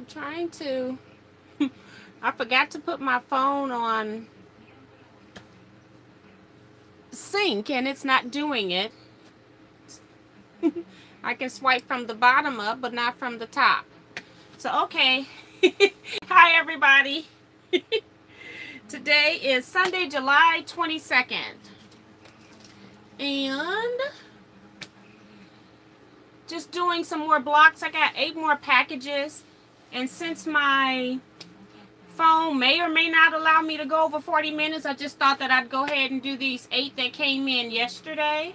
trying to. I forgot to put my phone on sync and it's not doing it. I can swipe from the bottom up, but not from the top. So, okay. Hi, everybody. Today is Sunday, July 22nd. And just doing some more blocks. I got 8 more packages. And since my phone may or may not allow me to go over 40 minutes, I just thought that I'd go ahead and do these 8 that came in yesterday.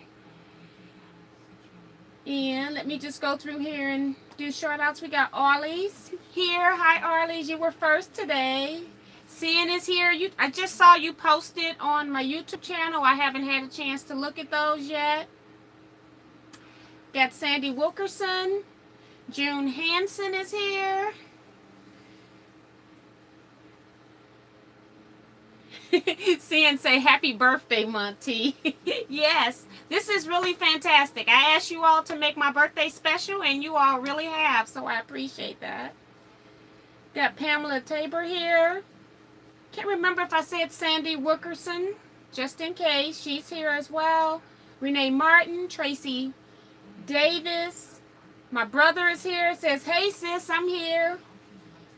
And let me just go through here and do shout outs. We got Arlie's here. Hi, Arlie's. You were first today. Cian is here. I just saw you posted on my YouTube channel. I haven't had a chance to look at those yet. Got Sandy Wilkerson. June Hansen is here. Cian say happy birthday month, T. Yes, this is really fantastic. I asked you all to make my birthday special and you all really have, so I appreciate that. Got Pamela Tabor here. Can't remember if I said Sandy Wilkerson, just in case. She's here as well. Renee Martin, Tracy Davis. My brother is here. It says, hey sis, I'm here.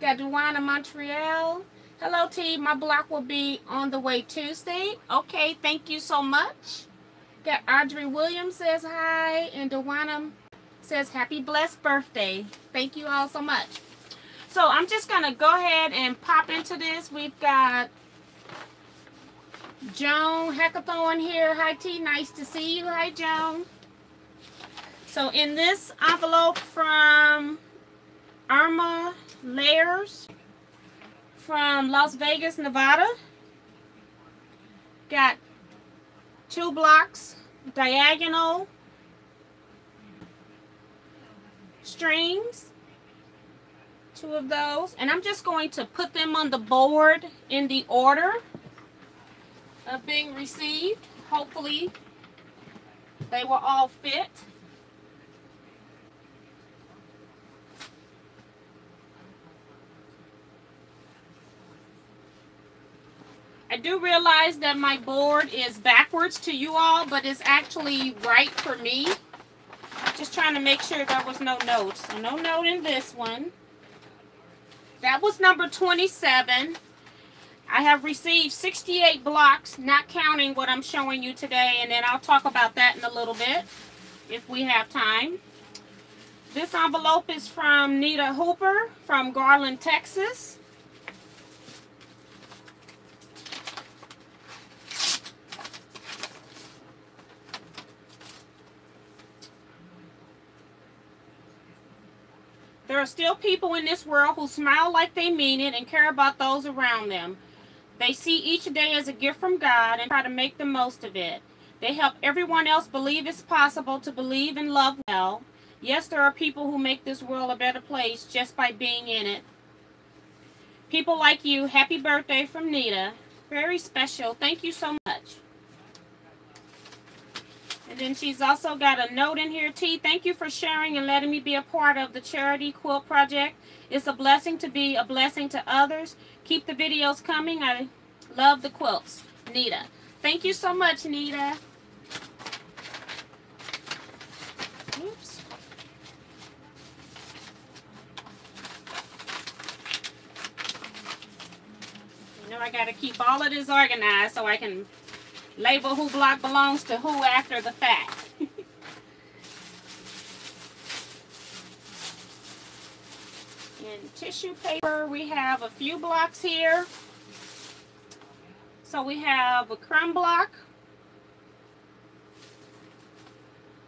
Got Teajuana Montreal. Hello, T. My block will be on the way Tuesday. Okay, thank you so much. Got Audrey Williams says hi. And Teajuana says happy blessed birthday. Thank you all so much. So I'm just going to go ahead and pop into this. We've got Joan Hackathon here. Hi, T. Nice to see you. Hi, Joan. So in this envelope from Irma Layers, from Las Vegas, Nevada. Got 2 blocks, diagonal strings, 2 of those. And I'm just going to put them on the board in the order of being received. Hopefully they will all fit. I do realize that my board is backwards to you all, but it's actually right for me. Just trying to make sure there was no notes. So no note in this one. That was number 27. I have received 68 blocks, not counting what I'm showing you today, and then I'll talk about that in a little bit if we have time. This envelope is from Nita Hooper from Garland, Texas. There are still people in this world who smile like they mean it and care about those around them. They see each day as a gift from God and try to make the most of it. They help everyone else believe it's possible to believe and love well. Yes, there are people who make this world a better place just by being in it. People like you, happy birthday from Nita. Very special. Thank you so much. And then she's also got a note in here. T, thank you for sharing and letting me be a part of the charity quilt project. It's a blessing to be a blessing to others. Keep the videos coming. I love the quilts. Nita. Thank you so much, Nita. Oops. You know I got to keep all of this organized so I can label who block belongs to who after the fact. In tissue paper, we have a few blocks here. So we have a crumb block,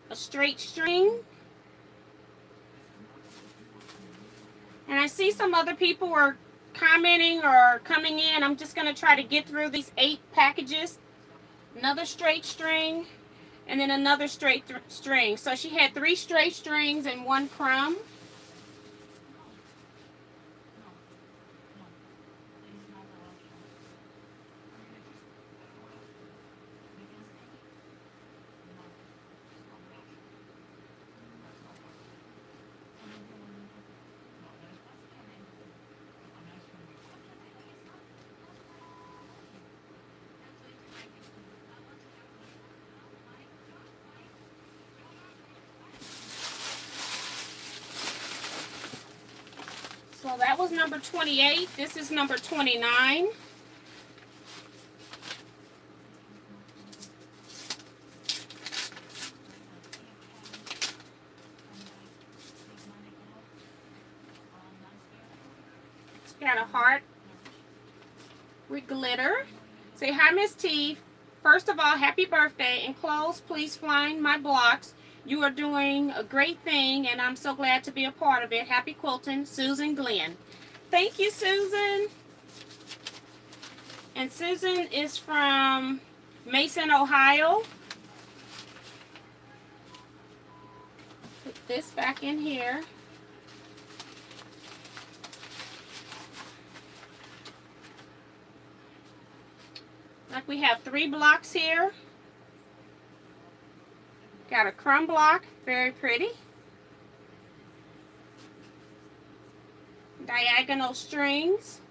a straight string, and I see some other people are commenting or coming in. I'm just going to try to get through these 8 packages. Another straight string, and then another straight string. So she had 3 straight strings and 1 crumb. So that was number 28. This is number 29. It's got a heart with glitter. Say, hi, Miss T. First of all, happy birthday. Enclosed, please find my blocks. You are doing a great thing, and I'm so glad to be a part of it. Happy quilting, Susan Glenn. Thank you, Susan. And Susan is from Mason, Ohio. Put this back in here. Like we have 3 blocks here. Got a crumb block, very pretty. Diagonal strings.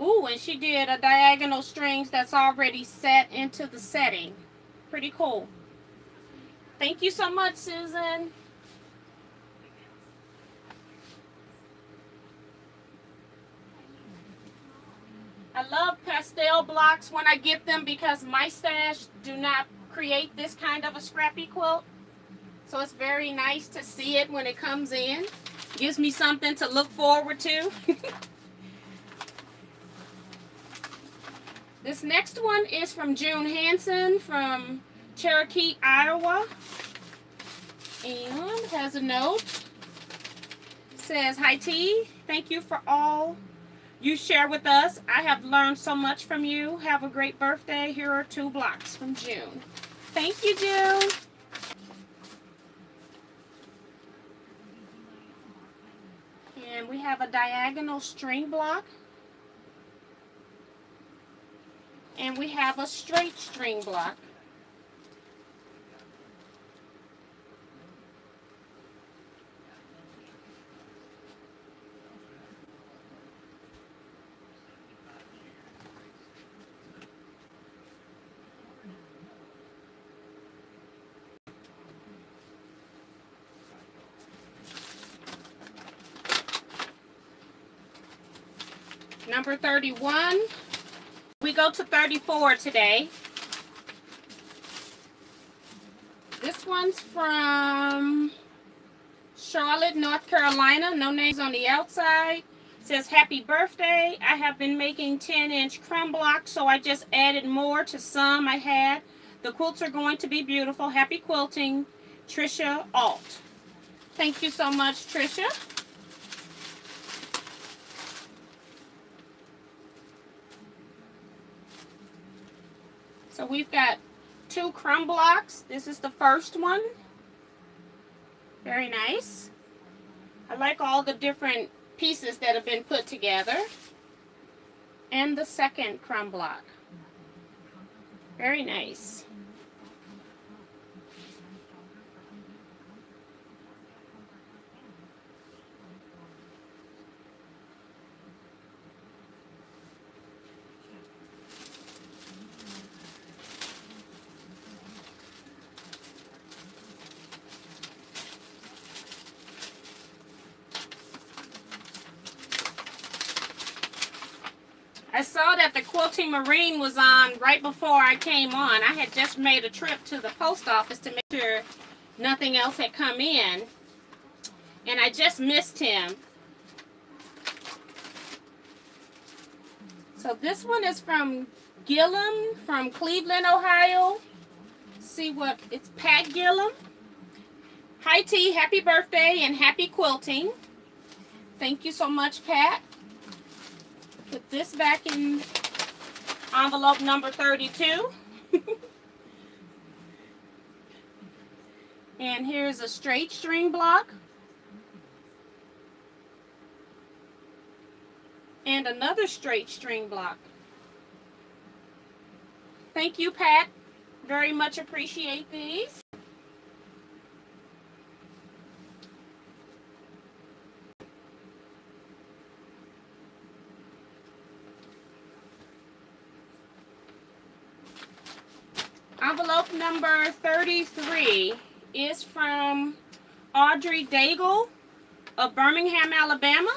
Ooh, and she did a diagonal strings that's already set into the setting. Pretty cool. Thank you so much, Susan. I love pastel blocks when I get them because my stash do not create this kind of a scrappy quilt. So it's very nice to see it when it comes in. Gives me something to look forward to. This next one is from June Hanson from Cherokee, Iowa. And has a note. It says, hi T, thank you for all you share with us. I have learned so much from you. Have a great birthday. Here are 2 blocks from June. Thank you, June. And we have a diagonal string block. And we have a straight string block. Number 31. We go to 34 today. This one's from Charlotte, North Carolina. No names on the outside. It says, happy birthday. I have been making 10-inch crumb blocks, so I just added more to some I had. The quilts are going to be beautiful. Happy quilting, Trisha Alt. Thank you so much, Trisha. So we've got 2 crumb blocks. This is the first one. Very nice. I like all the different pieces that have been put together. And the second crumb block. Very nice. I saw that the Quilting Marine was on right before I came on. I had just made a trip to the post office to make sure nothing else had come in. And I just missed him. So this one is from Gillum from Cleveland, Ohio. See what, it's Pat Gillum. Hi T, happy birthday and happy quilting. Thank you so much, Pat. Put this back in envelope number 32. And here's a straight string block. And another straight string block. Thank you, Pat. Very much appreciate these. Envelope number 33 is from Audrey Daigle of Birmingham, Alabama.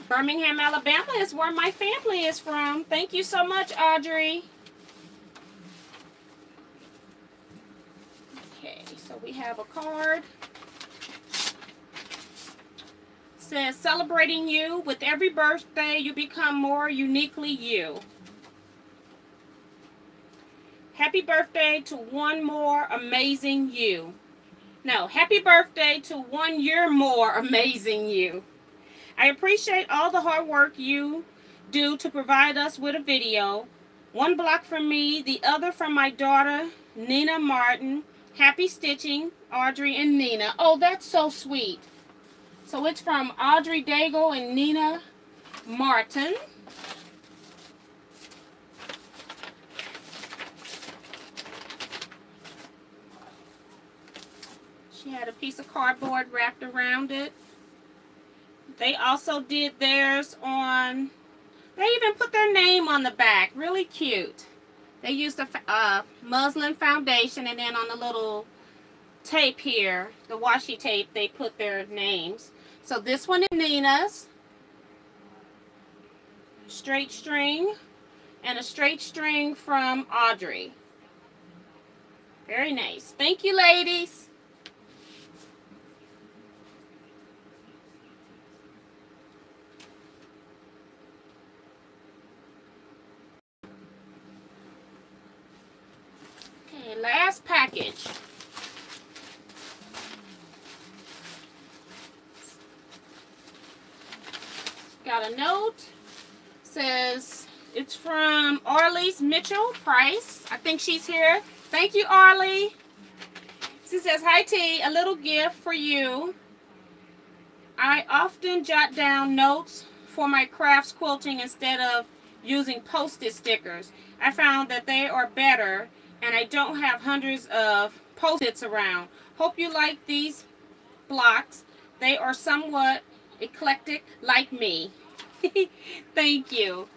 Birmingham, Alabama is where my family is from. Thank you so much, Audrey. Okay, so we have a card. It says, celebrating you. With every birthday, you become more uniquely you. Happy birthday to one more amazing you. No, happy birthday to 1 year more amazing you. I appreciate all the hard work you do to provide us with a video. One block from me, the other from my daughter, Nina Martin. Happy stitching, Audrey and Nina. Oh, that's so sweet. So it's from Audrey Daigle and Nina Martin. She had a piece of cardboard wrapped around it. They also did theirs on, they even put their name on the back. Really cute. They used a muslin foundation, and then on the little tape here, the washi tape, they put their names. So this one is Nina's. Straight string. And a straight string from Audrey. Very nice. Thank you, ladies. Last package. Got a note. Says it's from Arlise Mitchell Price. I think she's here. Thank you, Arlie. She says, hi T, a little gift for you. I often jot down notes for my crafts quilting instead of using Post-it stickers. I found that they are better, and I don't have hundreds of Post-its around. Hope you like these blocks. They are somewhat eclectic like me. Thank you.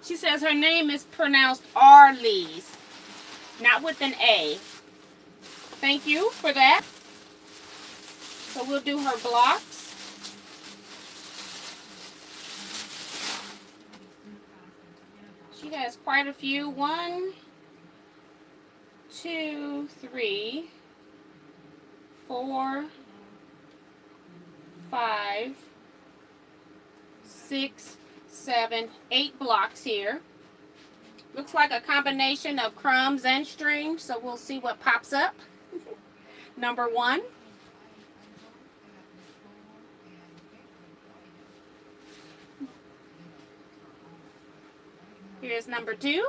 She says her name is pronounced Arlise, not with an A. Thank you for that. So we'll do her blocks. She has quite a few. 1, 2, 3, 4, 5, 6, 7, 8 blocks here. Looks like a combination of crumbs and string, so we'll see what pops up. Number 1. Here's number 2.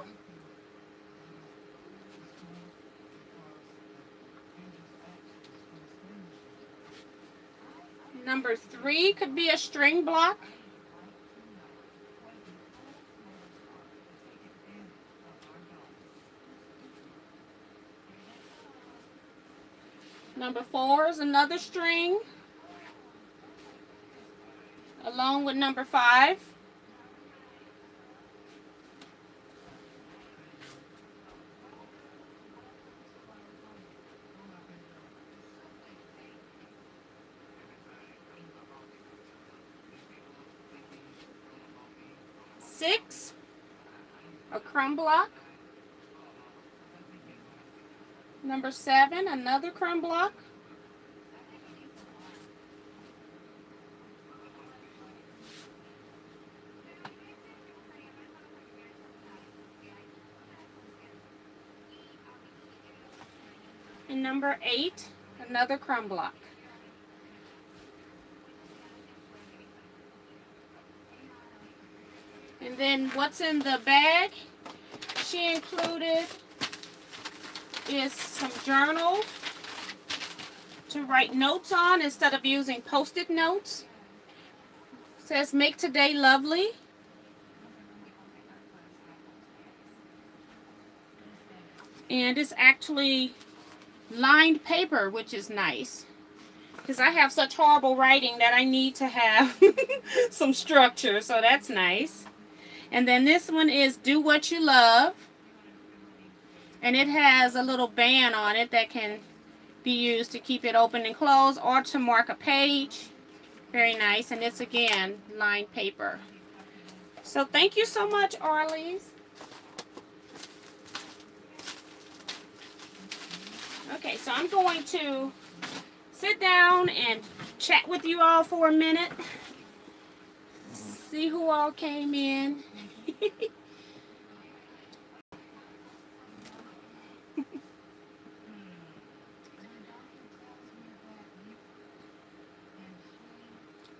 Number 3 could be a string block. Number 4 is another string, along with number 5. Six, a crumb block. Number 7, another crumb block. And number 8, another crumb block. And then what's in the bag she included is some journals to write notes on instead of using Post-it notes. It says, make today lovely. And it's actually lined paper, which is nice, because I have such horrible writing that I need to have some structure, so that's nice. And then this one is do what you love. And it has a little band on it that can be used to keep it open and closed or to mark a page. Very nice. And it's, again, lined paper. So thank you so much, Arlies. Okay, so I'm going to sit down and chat with you all for a minute. See who all came in.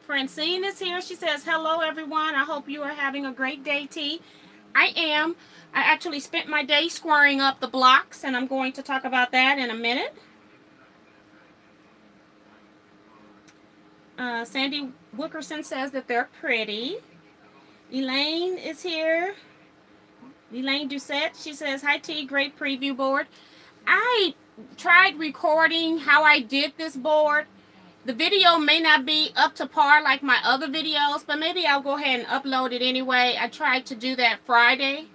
Francine is here. She says, hello, everyone. I hope you are having a great day, T. I am. I actually spent my day squaring up the blocks, and I'm going to talk about that in a minute. Sandy Wickerson says that they're pretty. Elaine is here. Elaine Doucette. She says, hi, T. Great preview board. I tried recording how I did this board. The video may not be up to par like my other videos, but maybe I'll go ahead and upload it anyway. I tried to do that Friday,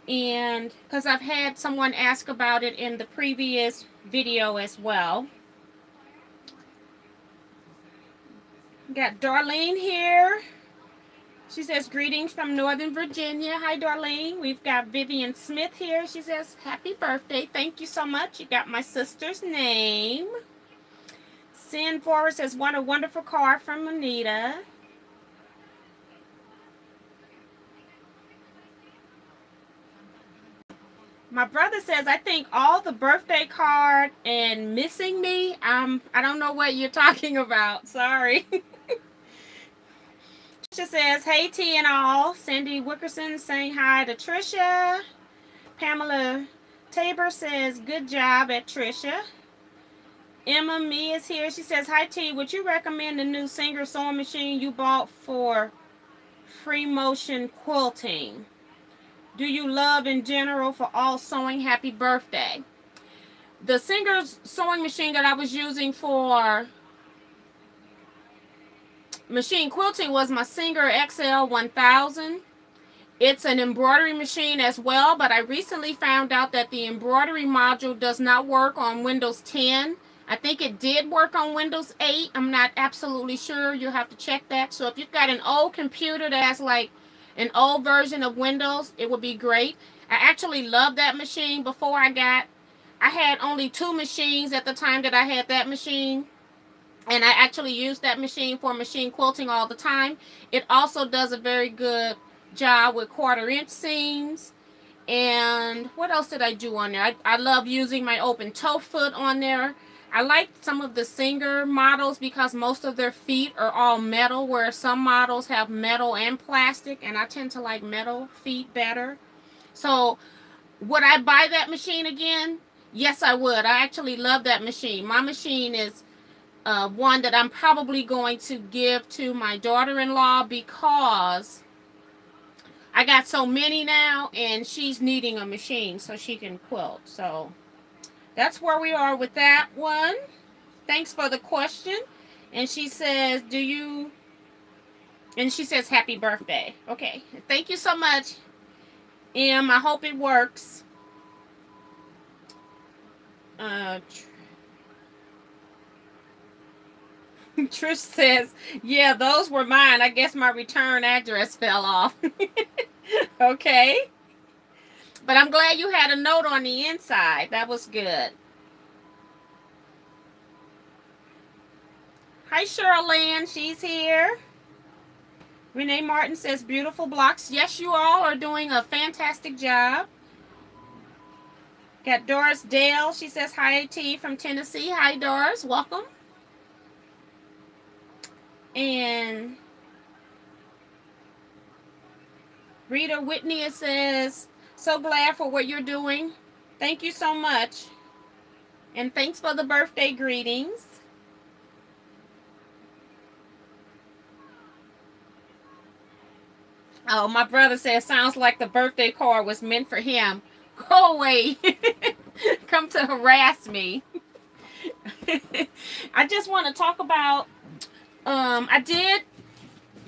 and because I've had someone ask about it in the previous video as well. Got Darlene here. She says, greetings from Northern Virginia. Hi, Darlene. We've got Vivian Smith here. She says, happy birthday. Thank you so much. You got my sister's name. Sin Forward says, what a wonderful card from Anita. My brother says, I think all the birthday card and missing me. I don't know what you're talking about. Sorry. Trisha says, hey, T and all. Cindy Wickerson saying hi to Trisha. Pamela Tabor says, good job at Trisha. Emma Me is here. She says, hi, T. Would you recommend the new Singer sewing machine you bought for free motion quilting? Do you love in general for all sewing? Happy birthday. The Singer sewing machine that I was using for machine quilting was my Singer XL 1000. It's an embroidery machine as well, but I recently found out that the embroidery module does not work on Windows 10. I think it did work on Windows 8. I'm not absolutely sure. You'll have to check that. So if you've got an old computer that has like an old version of Windows, it would be great. I actually loved that machine before I had only 2 machines at the time that I had that machine. And I actually used that machine for machine quilting all the time. It also does a very good job with 1/4-inch seams. And what else did I do on there? I love using my open toe foot on there. I like some of the Singer models because most of their feet are all metal, whereas some models have metal and plastic, and I tend to like metal feet better. So would I buy that machine again? Yes, I would. I actually love that machine. My machine is one that I'm probably going to give to my daughter-in-law because I got so many now, and she's needing a machine so she can quilt. So that's where we are with that one. Thanks for the question. And she says, and she says, happy birthday. Okay. Thank you so much, Em. I hope it works. Trish says, yeah, those were mine. I guess my return address fell off. Okay. But I'm glad you had a note on the inside. That was good. Hi, Cheryl-Lynn. She's here. Renee Martin says, beautiful blocks. Yes, you all are doing a fantastic job. Got Doris Dale. She says, hi, T from Tennessee. Hi, Doris. Welcome. And Rita Whitney says, so glad for what you're doing. Thank you so much. And thanks for the birthday greetings. Oh, my brother says, sounds like the birthday card was meant for him. Go away. Come to harass me. I just want to talk about, I did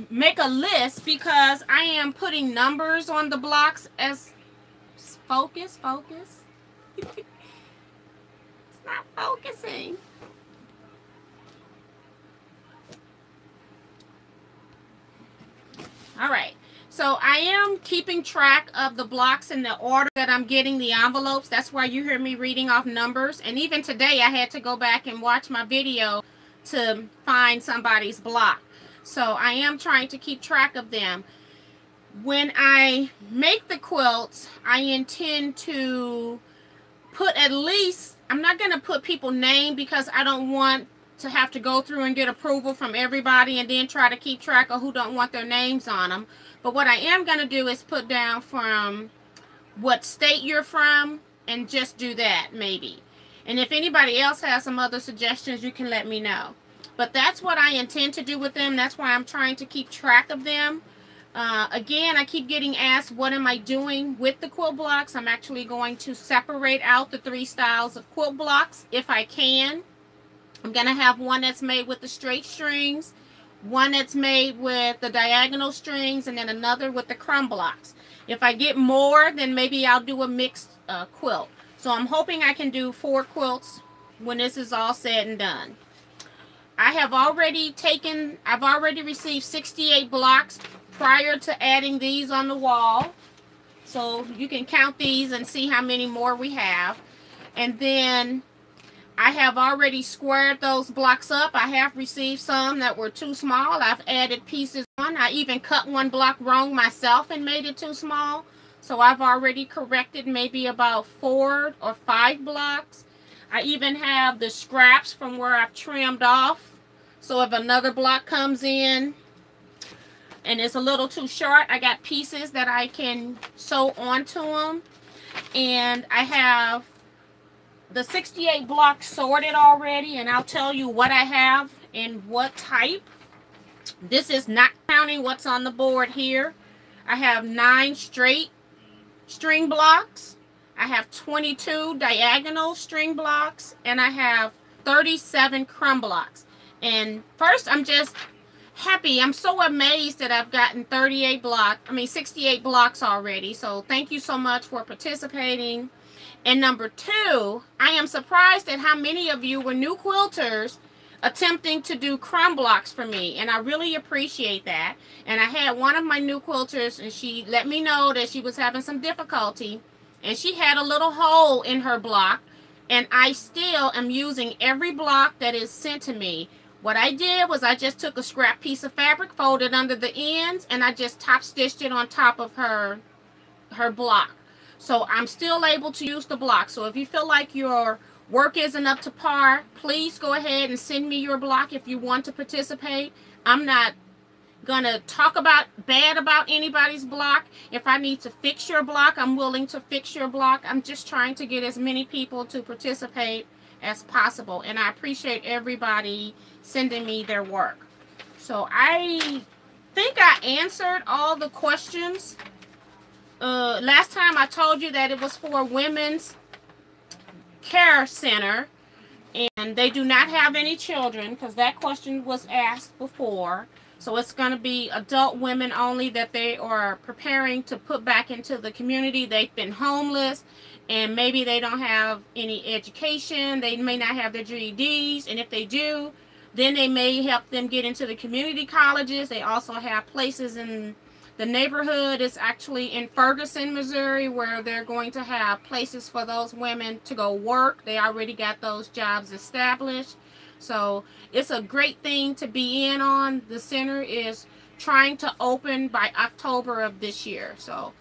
make a list because I am putting numbers on the blocks as focus. It's not focusing. All right. So I am keeping track of the blocks in the order that I'm getting the envelopes. That's why you hear me reading off numbers. And even today I had to go back and watch my video to find somebody's block. So I am trying to keep track of them. When I make the quilts, I intend to put at least, I'm not going to put people's name because I don't want to have to go through and get approval from everybody and then try to keep track of who don't want their names on them. But what I am going to do is put down from what state you're from and just do that maybe. And if anybody else has some other suggestions, you can let me know. But that's what I intend to do with them. That's why I'm trying to keep track of them. Again, I keep getting asked, what am I doing with the quilt blocks? I'm actually going to separate out the 3 styles of quilt blocks if I can. I'm going to have one that's made with the straight strings, one that's made with the diagonal strings, and then another with the crumb blocks. If I get more, then maybe I'll do a mixed quilt. So I'm hoping I can do 4 quilts when this is all said and done. I've already received 68 blocks prior to adding these on the wall. So you can count these and see how many more we have. And then I have already squared those blocks up. I have received some that were too small. I've added pieces on. I even cut one block wrong myself and made it too small. So I've already corrected maybe about 4 or 5 blocks. I even have the scraps from where I've trimmed off. So if another block comes in and it's a little too short, I got pieces that I can sew onto them. And I have the 68 blocks sorted already, and I'll tell you what I have and what type. This is not counting what's on the board here. I have 9 straight string blocks. I have 22 diagonal string blocks, and I have 37 crumb blocks. And first, I'm just happy. I'm so amazed that I've gotten 68 blocks already. So thank you so much for participating. And number 2, I am surprised at how many of you were new quilters attempting to do crumb blocks for me. And I really appreciate that. And I had one of my new quilters, and she let me know that she was having some difficulty. And she had a little hole in her block. And I still am using every block that is sent to me. What I did was I just took a scrap piece of fabric, folded under the ends, and I just top stitched it on top of her block. So I'm still able to use the block. So if you feel like your work isn't up to par, please go ahead and send me your block if you want to participate. I'm not going to talk bad about anybody's block. If I need to fix your block, I'm willing to fix your block. I'm just trying to get as many people to participate as possible. And I appreciate everybody sending me their work. So I think I answered all the questions. Last time I told you that it was for Women's Care Center, and they do not have any children because that question was asked before. So it's going to be adult women only that they are preparing to put back into the community. They've been homeless, and maybe they don't have any education. They may not have their GEDs, and if they do, then they may help them get into the community colleges. They also have places in the neighborhood. Is actually in Ferguson, Missouri, where they're going to have places for those women to go work. They already got those jobs established. So it's a great thing to be in on. The center is trying to open by October of this year. So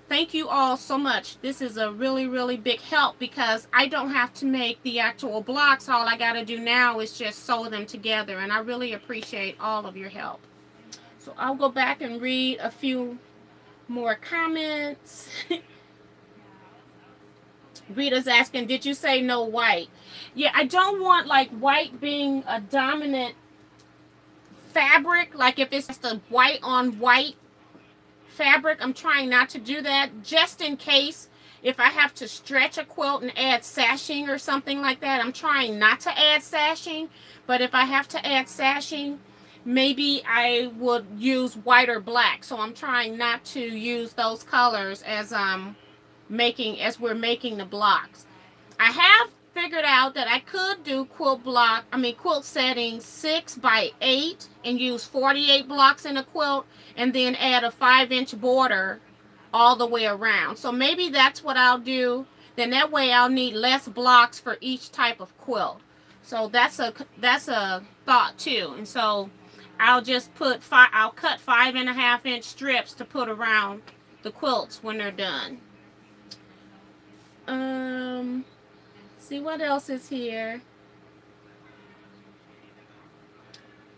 thank you all so much. This is a really, really big help because I don't have to make the actual blocks. All I got to do now is just sew them together. And I really appreciate all of your help. So I'll go back and read a few more comments. Rita's asking, did you say no white? Yeah, I don't want like white being a dominant fabric. Like if it's just a white on white fabric, I'm trying not to do that. Just in case if I have to stretch a quilt and add sashing or something like that, I'm trying not to add sashing. But if I have to add sashing, maybe I would use white or black. So I'm trying not to use those colors as we're making the blocks. I have figured out that I could do quilt settings 6 by 8 and use 48 blocks in a quilt and then add a 5-inch border all the way around. So maybe that's what I'll do. Then that way I'll need less blocks for each type of quilt. So that's a thought too. And so I'll just I'll cut 5.5-inch strips to put around the quilts when they're done. See what else is here.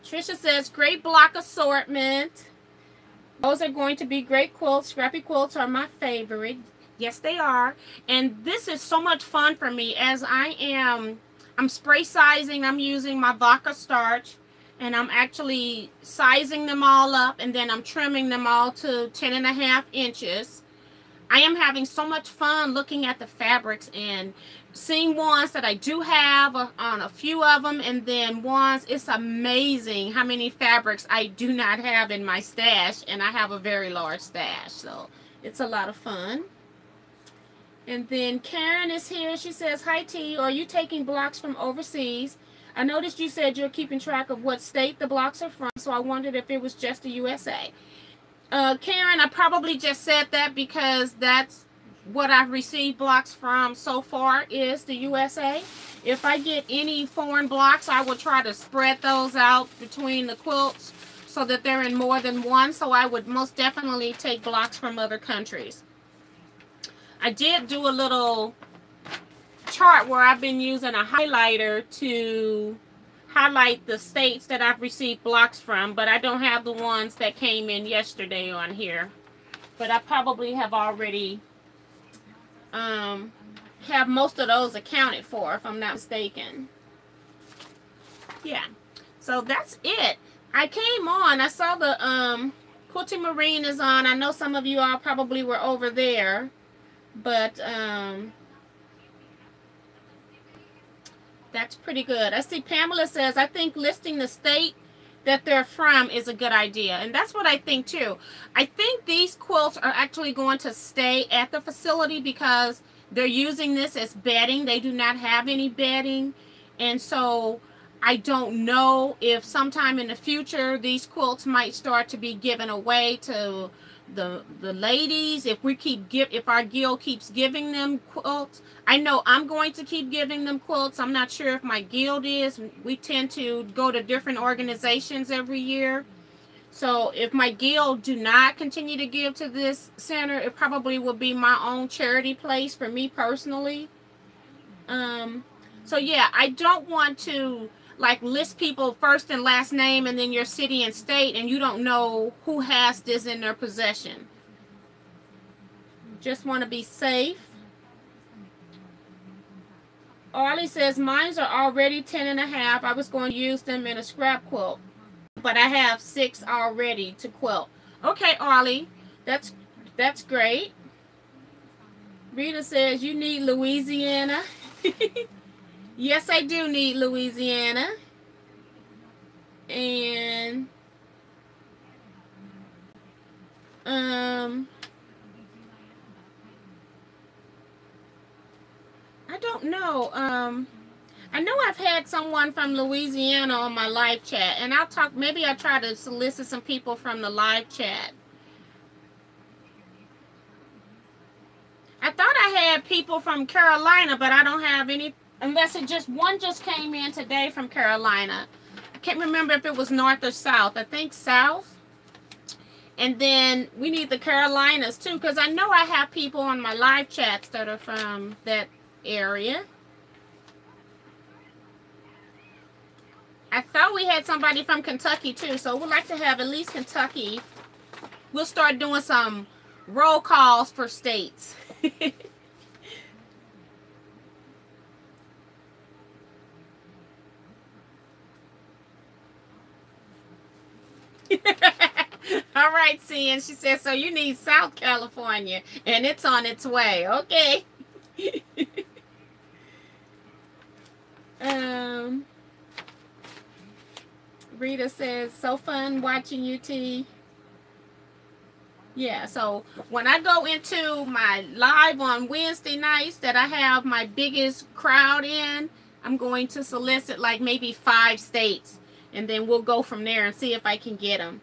Trisha says, great block assortment. Those are going to be great quilts. Scrappy quilts are my favorite. Yes, they are. And this is so much fun for me as I'm spray sizing. I'm using my vodka starch and I'm actually sizing them all up and then I'm trimming them all to 10.5 inches. I am having so much fun looking at the fabrics and seeing ones that I do have on a few of them, and then ones, it's amazing how many fabrics I do not have in my stash, and I have a very large stash, so it's a lot of fun. And then Karen is here. She says, hi T, are you taking blocks from overseas? I noticed you said you're keeping track of what state the blocks are from, so I wondered if it was just the USA. Karen, I probably just said that because that's what I've received blocks from so far is the USA. If I get any foreign blocks, I will try to spread those out between the quilts so that they're in more than one. So I would most definitely take blocks from other countries. I did do a little chart where I've been using a highlighter to highlight the states that I've received blocks from, but I don't have the ones that came in yesterday on here. But I probably have already have most of those accounted for, if I'm not mistaken. Yeah, so that's it. I came on, I saw the Quilting Marine is on. I know some of you all probably were over there, but that's pretty good. I see Pamela says, I think listing the state that they're from is a good idea. And that's what I think too. I think these quilts are actually going to stay at the facility because they're using this as bedding. They do not have any bedding. And so I don't know if sometime in the future these quilts might start to be given away to the ladies, if our guild keeps giving them quilts. I know I'm going to keep giving them quilts. I'm not sure if my guild is. We tend to go to different organizations every year. So if my guild do not continue to give to this center, it probably will be my own charity place for me personally. So yeah, I don't want to like list people first and last name and then your city and state and you don't know who has this in their possession. Just want to be safe. Arlie says, mines are already 10.5. I was going to use them in a scrap quilt, but I have 6 already to quilt. Okay, Arlie, that's great. Rita says, you need Louisiana. Yes, I do need Louisiana. And I don't know. I know I've had someone from Louisiana on my live chat, and maybe I'll try to solicit some people from the live chat. I thought I had people from Carolina, but I don't have any, unless one just came in today from Carolina. I can't remember if it was north or south. I think south. And then we need the Carolinas too, because I know I have people on my live chats that are from that area. I thought we had somebody from Kentucky too, so we'd like to have at least Kentucky. We'll start doing some roll calls for states. All right, Cian. She says, so you need South California, and it's on its way. Okay. Rita says, so fun watching you, T. Yeah, so when I go into my live on Wednesday nights that I have my biggest crowd in, I'm going to solicit like maybe 5 states, and then we'll go from there and see if I can get them.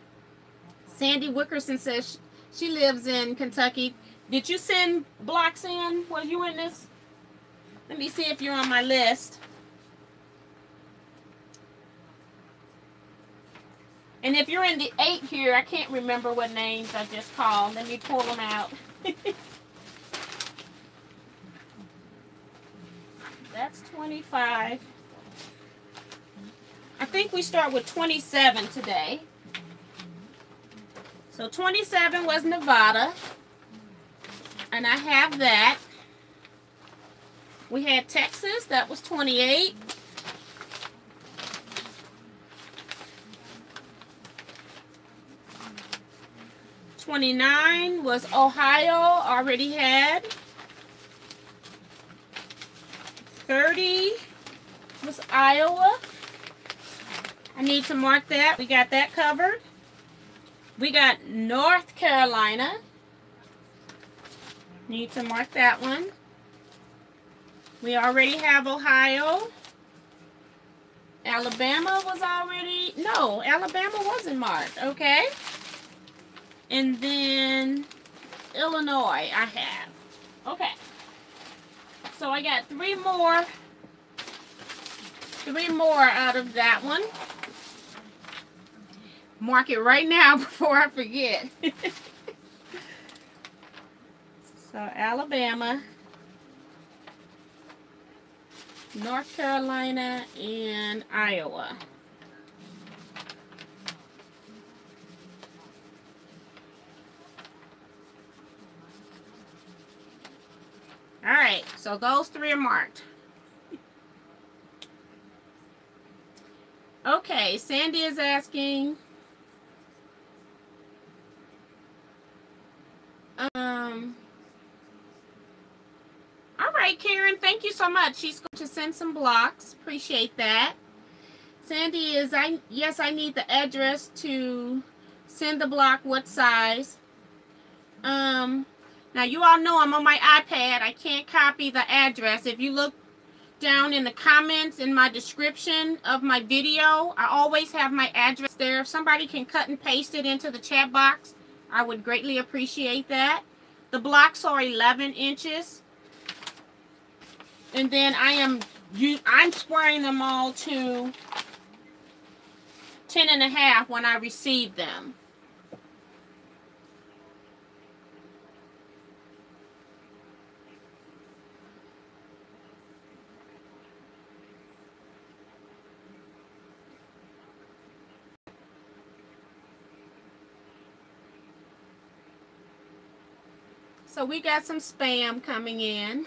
Sandy Wickerson says she lives in Kentucky. Did you send blocks in? Were you in this? Let me see if you're on my list. And if you're in the 8 here, I can't remember what names I just called. Let me pull them out. That's 25. I think we start with 27 today. So 27 was Nevada. And I have that. We had Texas. That was 28. $29 was Ohio, already had. 30 was Iowa. I need to mark that. We got that covered. We got North Carolina. Need to mark that one. We already have Ohio. Alabama was already, no, Alabama wasn't marked, okay. And then Illinois I have. Okay. So I got 3 more out of that one. Mark it right now before I forget. So Alabama, North Carolina, and Iowa. All right, so those 3 are marked. Okay, Sandy is asking, all right, Karen, thank you so much. She's going to send some blocks. Appreciate that. Sandy is, yes, I need the address to send the block. What size? Now you all know I'm on my iPad. I can't copy the address. If you look down in the comments in my description of my video, I always have my address there. If somebody can cut and paste it into the chat box, I would greatly appreciate that. The blocks are 11 inches. And then I'm squaring them all to 10.5 when I receive them. So we got some spam coming in.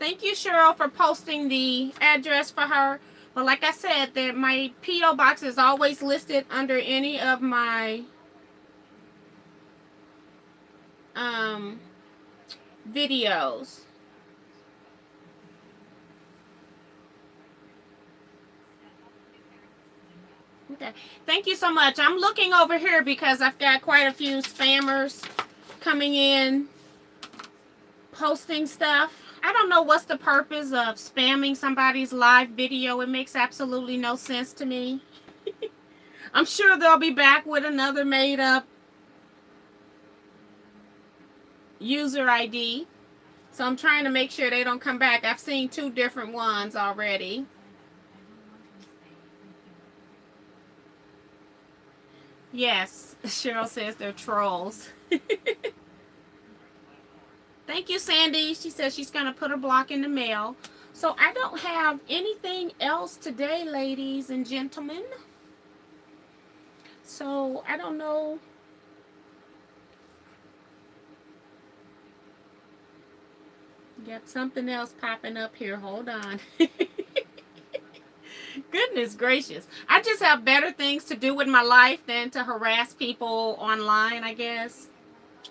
Thank you, Cheryl, for posting the address for her. But like I said, my P.O. box is always listed under any of my videos. Okay. Thank you so much. I'm looking over here because I've got quite a few spammers coming in, posting stuff. I don't know what's the purpose of spamming somebody's live video. It makes absolutely no sense to me. I'm sure they'll be back with another made-up user ID. So I'm trying to make sure they don't come back. I've seen 2 different ones already. Yes, Cheryl says they're trolls. Thank you, Sandy. She says she's going to put her block in the mail. So I don't have anything else today, ladies and gentlemen. So I don't know. Got something else popping up here. Hold on. Goodness gracious. I just have better things to do with my life than to harass people online, I guess.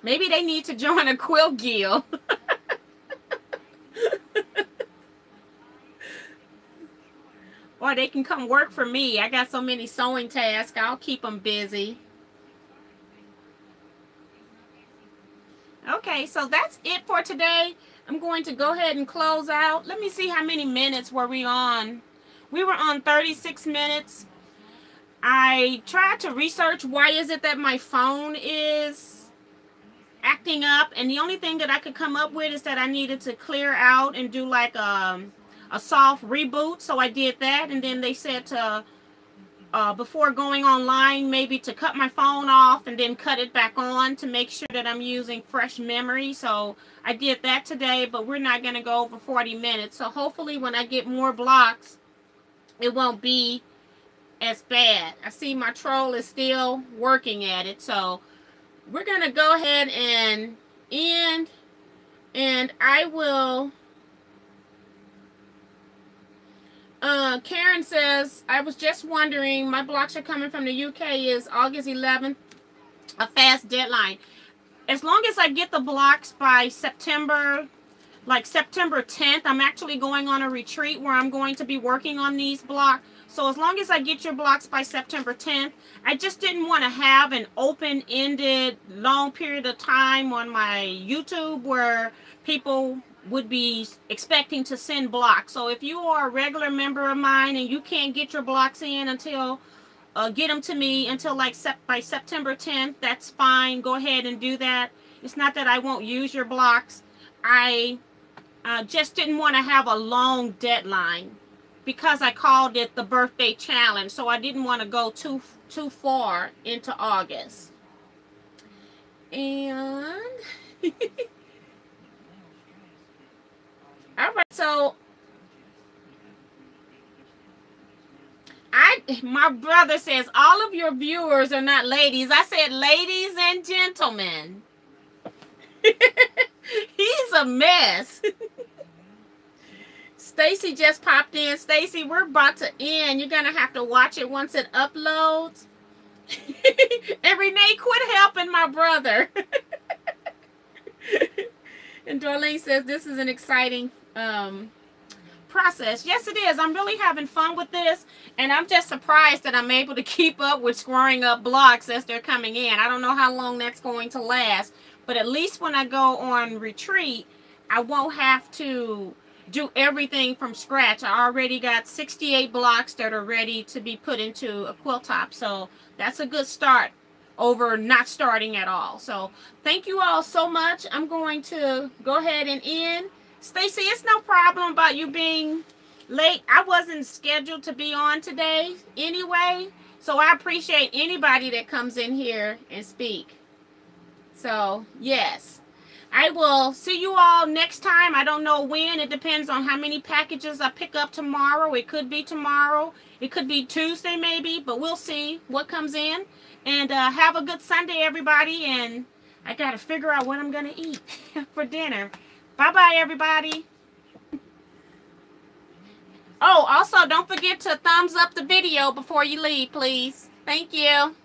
Maybe they need to join a quilt guild. Or they can come work for me. I got so many sewing tasks. I'll keep them busy. Okay, so that's it for today. I'm going to go ahead and close out. Let me see how many minutes were we on. We were on 36 minutes. I tried to research why is it that my phone is acting up, and the only thing that I could come up with is that I needed to clear out and do like a soft reboot. So I did that, and then they said to before going online, maybe to cut my phone off and then cut it back on to make sure that I'm using fresh memory. So I did that today, but we're not going to go over 40 minutes. So hopefully when I get more blocks, it won't be as bad. I see my troll is still working at it. So we're going to go ahead and end, and I will... Karen says, I was just wondering, my blocks are coming from the UK. Is August 11th a fast deadline? As long as I get the blocks by September, like September 10th, I'm actually going on a retreat where I'm going to be working on these blocks. So as long as I get your blocks by September 10th, I just didn't want to have an open-ended long period of time on my YouTube where people would be expecting to send blocks. So if you are a regular member of mine and you can't get your blocks in until get them to me until like by September 10th, that's fine. Go ahead and do that. It's not that I won't use your blocks. I just didn't want to have a long deadline because I called it the birthday challenge. So I didn't want to go too far into August. And all right, so my brother says all of your viewers are not ladies. I said ladies and gentlemen. He's a mess. Stacy just popped in. Stacy, we're about to end. You're going to have to watch it once it uploads. And Renee, quit helping my brother. And Darlene says this is an exciting process. Yes, it is. I'm really having fun with this, and I'm just surprised that I'm able to keep up with scoring up blocks as they're coming in. I don't know how long that's going to last, but at least when I go on retreat, I won't have to do everything from scratch. I already got 68 blocks that are ready to be put into a quilt top, so that's a good start over not starting at all. So thank you all so much. I'm going to go ahead and end. Stacy, it's no problem about you being late. I wasn't scheduled to be on today anyway, so I appreciate anybody that comes in here and speak. So yes, I will see you all next time. I don't know when. It depends on how many packages I pick up tomorrow. It could be tomorrow. It could be Tuesday maybe, but we'll see what comes in. And have a good Sunday, everybody. And I got to figure out what I'm going to eat for dinner. Bye-bye, everybody. Oh, also, don't forget to thumbs up the video before you leave, please. Thank you.